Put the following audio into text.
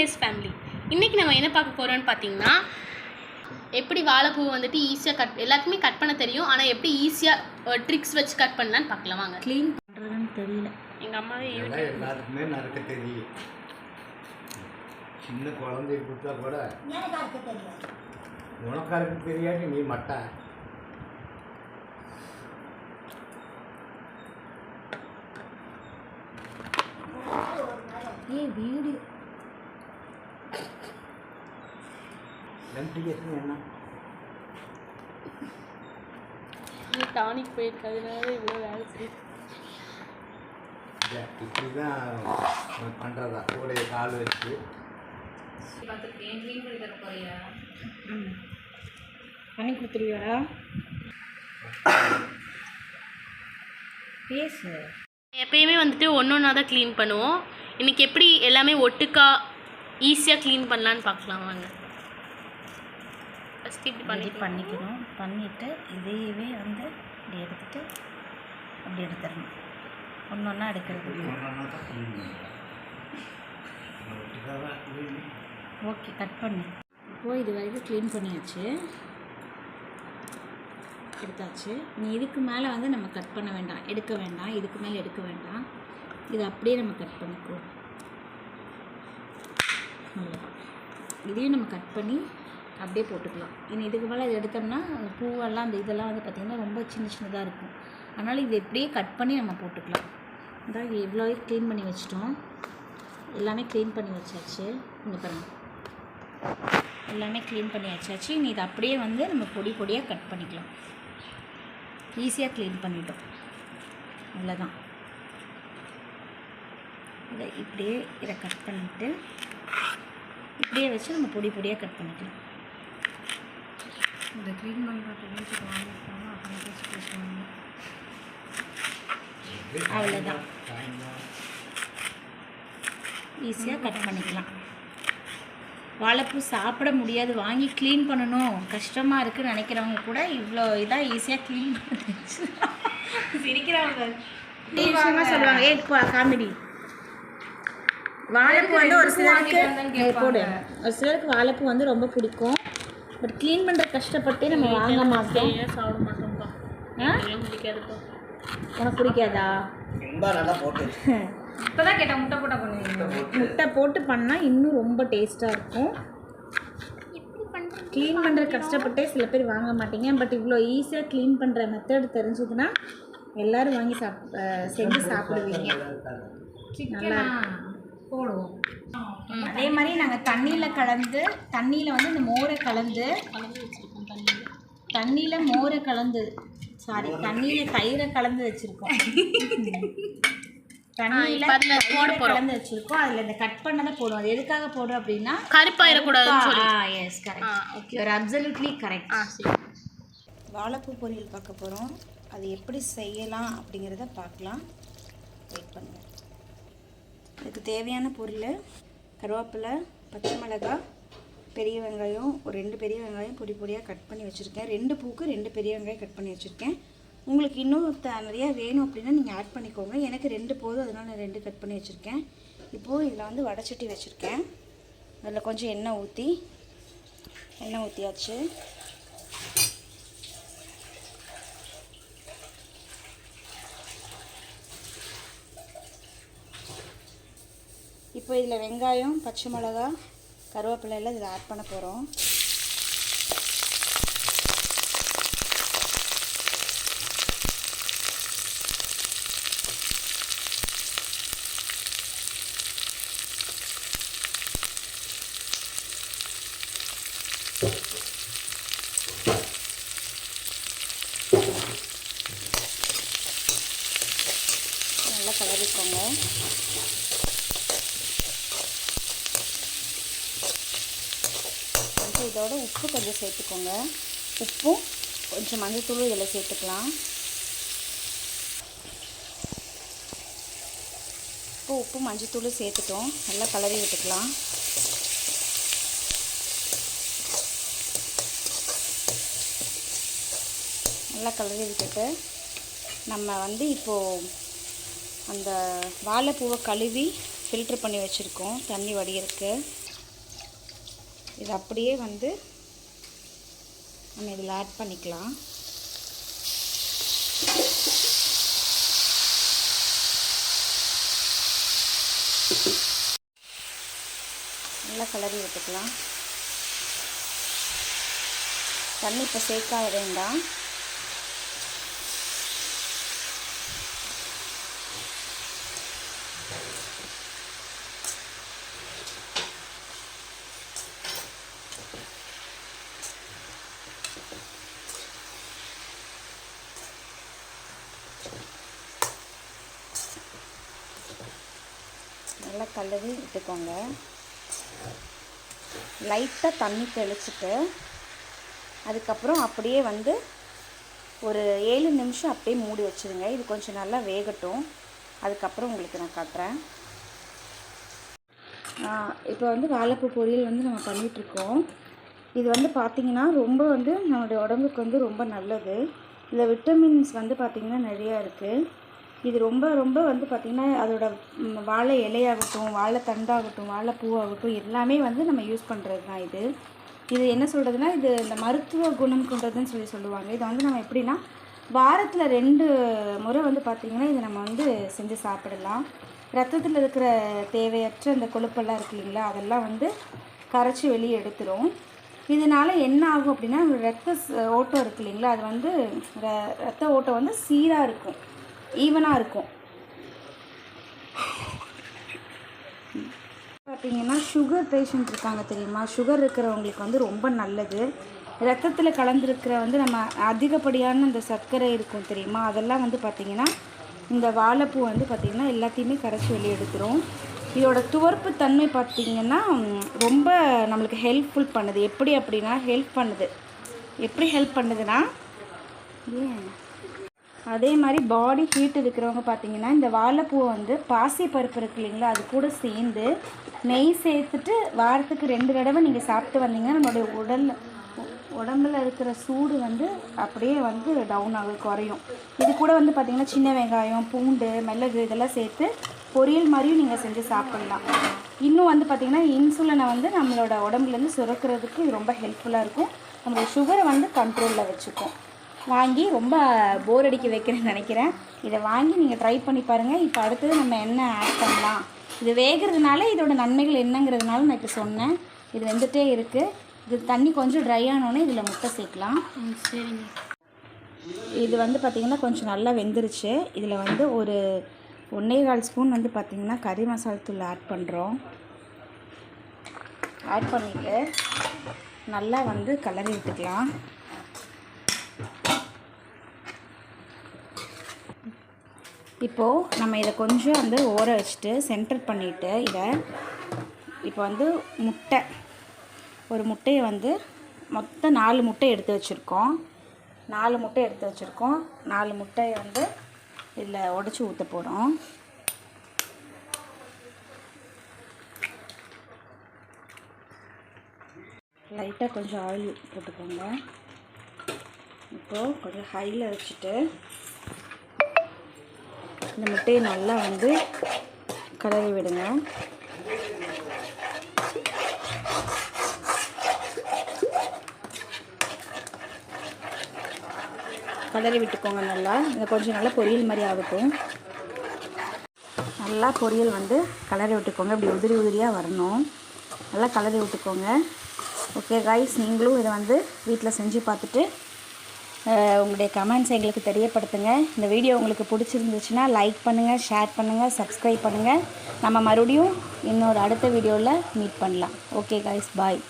KS family. இன்றைக்கி நம்ம என்ன பார்க்க போகிறோன்னு பார்த்தீங்கன்னா, எப்படி வாழைப்பூ வந்துட்டு ஈஸியாக எல்லாத்துக்குமே கட் பண்ண தெரியும். ஆனால் எப்படி ஈஸியாக ட்ரிக்ஸ் வச்சு கட் பண்ணலான்னு பார்க்கலாம் வாங்க. க்ளீன் பண்ணுறதுன்னு தெரியல. எங்கள் அம்மாவே எல்லாருக்குமே நறுக்க தெரியும். சின்ன குழந்தைய கொடுத்தா கூட உனக்காருக்கு தெரியாது, நீ மட்டை. வீடியோ என்ன டானிக் போயிருக்கிறதுனால இவ்வளோ வேலை செய்யுது. இப்படி தான் பண்ணுறதா கூடைய கால் வச்சு பண்ணி கொடுத்துருவியாடா? பேசு. எப்பயுமே வந்துட்டு ஒன்றா தான் க்ளீன் பண்ணுவோம். இன்றைக்கி எப்படி எல்லாமே ஒட்டுக்கா ஈஸியாக க்ளீன் பண்ணலான்னு பார்க்கலாம் வாங்க. ஃபஸ்ட்டு இப்படி பண்ணிக்கணும். பண்ணிவிட்டு இதையவே வந்து இப்படி எடுத்துகிட்டு அப்படி எடுத்துடணும். ஒன்று ஒன்றா எடுக்கிறது. ஓகே, கட் பண்ணு. இப்போது இது வரைக்கும் க்ளீன் பண்ணியாச்சு, எடுத்தாச்சு. நீ இதுக்கு மேலே வந்து நம்ம கட் பண்ண வேண்டாம், எடுக்க வேண்டாம். இதுக்கு மேலே எடுக்க வேண்டாம். இது அப்படியே நம்ம கட் பண்ணிக்கோ. அவ்வளோதான். இதையும் நம்ம கட் பண்ணி அப்படியே போட்டுக்கலாம். இனி இதுக்கு மேலே இது எடுத்தோம்னா பூவெல்லாம் அந்த இதெல்லாம் வந்து பார்த்திங்கன்னா ரொம்ப சின்ன சின்னதாக இருக்கும். அதனால் இது எப்படியே கட் பண்ணி நம்ம போட்டுக்கலாம். இதான் இவ்வளோ க்ளீன் பண்ணி வச்சிட்டோம். எல்லாமே க்ளீன் பண்ணி வச்சாச்சு. இங்கே பாருங்கள், எல்லாமே க்ளீன் பண்ணி வச்சாச்சு. இனி இது அப்படியே வந்து நம்ம பொடி பொடியாக கட் பண்ணிக்கலாம். ஈஸியாக க்ளீன் பண்ணிட்டோம். அவ்வளோதான். இதை கட் பண்ணிவிட்டு இப்படியே வச்சு நம்ம பொடி பொடியாக கட் பண்ணிக்கலாம். இதை க்ளீன் பண்ணுறது வீட்டுக்கு வாங்கிட்டோம்னா அவ்வளோதான். ஈஸியாக கட் பண்ணிக்கலாம். வாழைப்பூ சாப்பிட முடியாது, வாங்கி க்ளீன் பண்ணணும் கஷ்டமாக இருக்குதுன்னு நினைக்கிறவங்க கூட இவ்வளோ இதாக ஈஸியாக க்ளீன் பண்ணி சிரிக்கிறவங்க விஷயமா சொல்லுவாங்க. காமெடி. வாழைப்பூ வந்து ஒரு சிலருக்கு போடு, ஒரு சிலருக்கு வாழைப்பூ வந்து ரொம்ப பிடிக்கும். பட் க்ளீன் பண்ணுற கஷ்டப்பட்டு நம்ம வாங்க மாட்டோம். சாப்பிட மாட்டோம்ப்பா. பிடிக்காதுப்பா. உனக்கு பிடிக்காதா? ரொம்ப நல்லா போட்டு இப்போ தான் கேட்டேன். முட்டை போட்டால் பண்ணுவீங்க. முட்டை போட்டு பண்ணால் இன்னும் ரொம்ப டேஸ்ட்டாக இருக்கும். க்ளீன் பண்ணுற கஷ்டப்பட்டே சில பேர் வாங்க மாட்டீங்க. பட் இவ்வளோ ஈஸியாக க்ளீன் பண்ணுற மெத்தட் தெரிஞ்சதுன்னா எல்லோரும் வாங்கி செஞ்சு சாப்பிடுவீங்க. நல்லா போடுவோம். அதே மாதிரி நாங்கள் தண்ணியில் வந்து இந்த மோரை கலந்து தண்ணியில் மோரை கலந்து தண்ணியில் தயிரை கலந்து வச்சுருக்கோம். தண்ணியில் கலந்து வச்சுருக்கோம். அதில் இந்த கட் பண்ணதை போடுவோம். அது எதுக்காக போடுறோம் அப்படின்னா கருப்பாயிடக்கூடாதுன்னு சொல்லி. Yes, correct. Okay, you are absolutely correct. வாழைப்பூ பொரியல் பார்க்க போகிறோம். அது எப்படி செய்யலாம் அப்படிங்கிறத பார்க்கலாம். வெயிட் பண்ணுங்கள். இதுக்கு தேவையான பொருள் கருவேப்பிலை, பச்சை மிளகாய், பெரிய வெங்காயம், ஒரு 2 பெரிய வெங்காயம் பொடி பொடியாக கட் பண்ணி வச்சுருக்கேன். 2 பூக்கு 2 பெரிய வெங்காயம் கட் பண்ணி வச்சுருக்கேன். உங்களுக்கு இன்னும் நிறையா வேணும் அப்படின்னா நீங்கள் ஆட் பண்ணிக்கோங்க. எனக்கு 2 போதும், அதனால் நான் 2 கட் பண்ணி வச்சுருக்கேன். இப்போது இதில் வந்து வடைச்சட்டி வச்சுருக்கேன். அதில் கொஞ்சம் எண்ணெய் ஊற்றியாச்சு. இப்போ இதில் வெங்காயம், பச்சை மிளகா, கருவேப்பிலை எல்லாம் இதில் ஆட் பண்ண போகிறோம். நல்லா கலரிக்கோங்க. இதோட உப்பு கொஞ்சம் சேர்த்துக்கோங்க. உப்பும் கொஞ்சம் மஞ்சள்தூள் இதில் சேர்த்துக்கலாம். இப்போ உப்பு மஞ்சள்தூள் சேர்த்துட்டோம். நல்லா கலரி விட்டுக்கலாம். நல்லா கலரி விட்டுட்டு நம்ம வந்து இப்போது அந்த வாழைப்பூவை கழுவி ஃபில்ட்ரு பண்ணி வச்சுருக்கோம் தண்ணி வடிகிறதுக்கு. இது அப்படியே வந்து நம்ம இதில் ஆட் பண்ணிக்கலாம். நல்லா கிளறி விட்டுக்கலாம். தண்ணி இப்போ சேர்க்க வேண்டாம். நல்லா கலரி விட்டுக்கோங்க. லைட்டாக தண்ணி தெளிச்சுட்டு அதுக்கப்புறம் அப்படியே வந்து ஒரு 7 நிமிஷம் அப்படியே மூடி வச்சுருங்க. இது கொஞ்சம் நல்லா வேகட்டும். அதுக்கப்புறம் உங்களுக்கு நான் காட்டுறேன். இப்போ வந்து வாழைப்பூ பொரியல் வந்து நம்ம பண்ணிகிட்ருக்கோம். இது வந்து பார்த்திங்கன்னா ரொம்ப வந்து நம்மளுடைய உடம்புக்கு வந்து ரொம்ப நல்லது. இதில் விட்டமின்ஸ் வந்து பார்த்திங்கன்னா நிறையா இருக்குது. இது ரொம்ப ரொம்ப வந்து பார்த்திங்கன்னா அதோட வாழை இலையாகட்டும், வாழை தண்டாகட்டும், வாழைப்பூவாகட்டும் எல்லாமே வந்து நம்ம யூஸ் பண்ணுறது தான் இது. இது என்ன சொல்கிறதுனா, இது இந்த மருத்துவ குணம் கொண்டதுன்னு சொல்லுவாங்க. இதை வந்து நம்ம எப்படின்னா வாரத்தில் 2 முறை வந்து பார்த்திங்கன்னா இதை நம்ம வந்து செஞ்சு சாப்பிடலாம். ரத்தத்தில் இருக்கிற தேவையற்ற இந்த கொழுப்பெல்லாம் இருக்குது இல்லைங்களா, அதெல்லாம் வந்து கரைச்சி வெளியே எடுத்துரும். இதனால் என்ன ஆகும் அப்படின்னா, ரத்த ஓட்டம் இருக்குது இல்லைங்களா, அது வந்து ரத்த ஓட்டம் வந்து சீராக இருக்கும், ஈவனாக இருக்கும். பார்த்திங்கன்னா சுகர் பேஷண்ட் இருக்காங்க தெரியுமா, சுகர் இருக்கிறவங்களுக்கு வந்து ரொம்ப நல்லது. ரத்தத்தில் கலந்துருக்கிற வந்து நம்ம அதிகப்படியான இந்த சர்க்கரை இருக்கும் தெரியுமா, அதெல்லாம் வந்து பார்த்திங்கன்னா இந்த வாழைப்பூ வந்து பார்த்திங்கன்னா எல்லாத்தையுமே கரைச்சி வெளியே எடுத்துரும். இதோட துவர்ப்பு தன்மை பார்த்திங்கன்னா ரொம்ப நம்மளுக்கு ஹெல்ப்ஃபுல் பண்ணுது. எப்படி அப்படின்னா எப்படி ஹெல்ப் பண்ணுதுன்னா, அதே மாதிரி பாடி ஹீட் இருக்கிறவங்க பார்த்திங்கன்னா இந்த வாழைப்பூவை வந்து பாசி பருப்பு இருக்கு இல்லைங்களா, அது கூட சேர்ந்து நெய் சேர்த்துட்டு வாரத்துக்கு 2 தடவை நீங்கள் சாப்பிட்டு வந்தீங்கன்னா நம்மளுடைய உடம்புல இருக்கிற சூடு வந்து அப்படியே வந்து டவுன் ஆகும், குறையும். இது கூட வந்து பார்த்திங்கன்னா சின்ன வெங்காயம், பூண்டு, மிளகு இதெல்லாம் சேர்த்து பொரியல் மாதிரியும் நீங்கள் செஞ்சு சாப்பிட்லாம். இன்னும் வந்து பார்த்திங்கன்னா இன்சுலினை வந்து நம்மளோட உடம்புலேருந்து சுரக்கிறதுக்கு இது ரொம்ப ஹெல்ப்ஃபுல்லாக இருக்கும். நம்மளோட சுகரை வந்து கண்ட்ரோலில் வச்சுக்கும். வாங்கி ரொம்ப போர் அடிக்க வைக்கிறேன்னு நினைக்கிறேன். இதை வாங்கி நீங்கள் ட்ரை பண்ணி பாருங்கள். இப்போ அடுத்தது நம்ம என்ன ஆட் பண்ணலாம், இது வேகிறதுனால இதோட நன்மைகள் என்னங்கிறதுனால நான் இப்போ சொன்னேன். இது வெந்துகிட்டே இருக்குது. இது தண்ணி கொஞ்சம் ட்ரை ஆனோடனே இதில் முட்டை சேர்க்கலாம். சரிங்க. இது வந்து பார்த்திங்கன்னா கொஞ்சம் நல்லா வெந்துருச்சு. இதில் வந்து ஒரு 1.25 ஸ்பூன் வந்து பார்த்திங்கன்னா கறி மசாலா தூள் ஆட் பண்ணுறோம். ஆட் பண்ணிவிட்டு நல்லா வந்து கலரி விட்டுக்கலாம். இப்போது நம்ம இதை கொஞ்சம் வந்து ஊற வச்சுட்டு சென்டர் பண்ணிவிட்டு இதை இப்போ வந்து ஒரு முட்டையை வந்து மொத்தம் 4 முட்டை எடுத்து வச்சுருக்கோம். 4 முட்டையை வந்து இதில் உடச்சி ஊற்ற போகிறோம். லைட்டாக கொஞ்சம் ஆயில் போட்டுக்கோங்க. இப்போது கொஞ்சம் ஹையில் வச்சுட்டு இந்த முட்டையை நல்லா வந்து கலரி விடுங்க. கலரி விட்டுக்கோங்க. நல்லா இந்த கொஞ்சம் நல்லா பொரியல் மாதிரி ஆகட்டும். நல்லா பொரியல் வந்து கலரி விட்டுக்கோங்க. இப்படி உதிரியாக வரணும். நல்லா கலரி விட்டுக்கோங்க. ஓகே கைஸ், நீங்களும் இதை வந்து வீட்டில் செஞ்சு பார்த்துட்டு உங்களுடைய கமெண்ட்ஸ் எங்களுக்கு தெரியப்படுத்துங்க. இந்த வீடியோ உங்களுக்கு பிடிச்சிருந்துச்சுன்னா லைக் பண்ணுங்கள், ஷேர் பண்ணுங்கள், சப்ஸ்கிரைப் பண்ணுங்கள். நம்ம மறுபடியும் இன்னொரு அடுத்த வீடியோவில் மீட் பண்ணலாம். ஓகே கைஸ், பாய்.